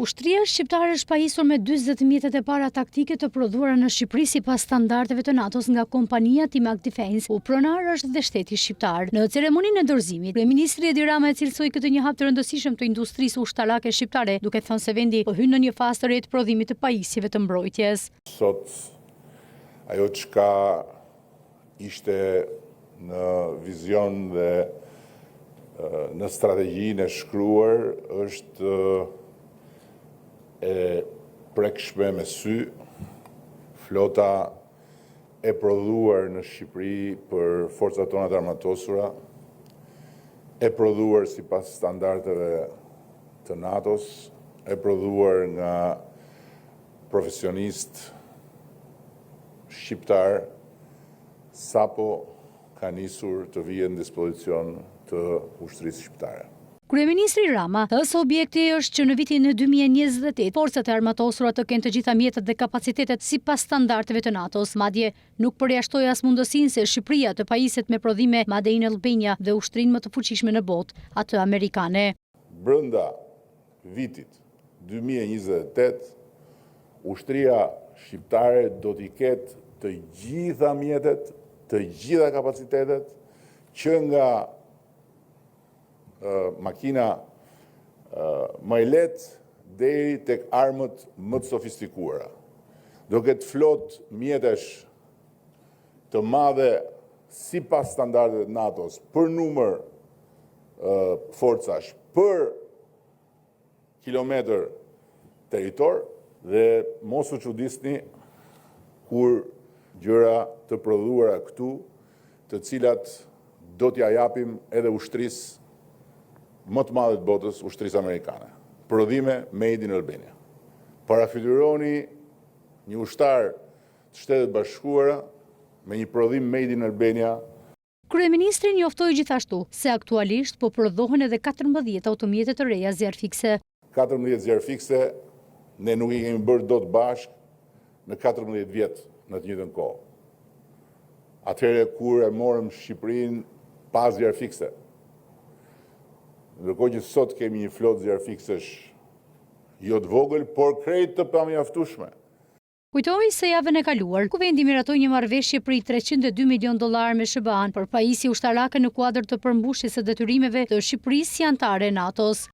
Ushtria shqiptare është pajisur me 40 mjetet e para taktike të prodhuara në Shqipëri sipas standardeve të NATO-s nga kompania Timac Defense, u pronar është dhe shteti shqiptar. Në ceremoninë e dorëzimit, kryeministri Edi Rama e cilësoi këtë një hap të rëndësishëm të industrisë ushtarake shqiptare, duke thënë se vendi po hyn në një fazë të re të prodhimit të pajisjeve të mbrojtjes. Sot ajo çka ishte në vizion dhe në strategjinë e shkruar është e prekshme me sy, flota e prodhuar në Shqipëri për forcat tona të armatosura, e prodhuar sipas standardeve të NATO-s, e prodhuar nga profesionist shqiptar, sapo ka nisur të vijë në dispozicion të ushtrisë shqiptare. Kryeministri Rama thë se objekti është që në vitin 2028 forcat e armatosura të kenë të gjitha mjetet dhe kapacitetet sipas standardeve të NATO-s, madje nuk përjashtoi as mundësinë se Shqipëria të pajiset me prodhime Made in Albania dhe ushtrinë më të fuqishme në botë, atë amerikane. Brenda vitit 2028, ushtria shqiptare do t'i ketë të gjitha mjetet, të gjitha kapacitetet, që nga makina më e lehtë deri tek armët më të sofistikuara. Do ketë flot mjetesh të madhe sipas standardeve të NATO-s për numër forcash për kilometër territor dhe mos u çuditni kur gjëra të prodhuara këtu, të cilat do t'ja japim edhe ushtrisë më të madhe të botës, ushtrisë amerikane. Prodhime Made in Albania. Parafiguroni një ushtar të Shtetet Bashkuara me një prodhim Made in Albania. Kryeministri njoftoi gjithashtu se aktualisht po prodhohen edhe 14 automjete të reja zjarrfikse. 14 zjarrfikse ne nuk i kemi bërë dot bashk në 14 vjet në të njëjtën kohë. Atëherë kur e morëm Shqipërinë pa zjarrfikse. Ndërkohë që sot kemi një flotë zjarrfiksesh jo të vogël, por krejt të pamjaftueshme. Kujtoi se javën e kaluar, kuvendi miratoi një marrëveshje për $302 milion me SBA-n për pajisje ushtarake në kuadër të përmbushjes së detyrimeve të Shqipërisë si anëtare e NATO-s.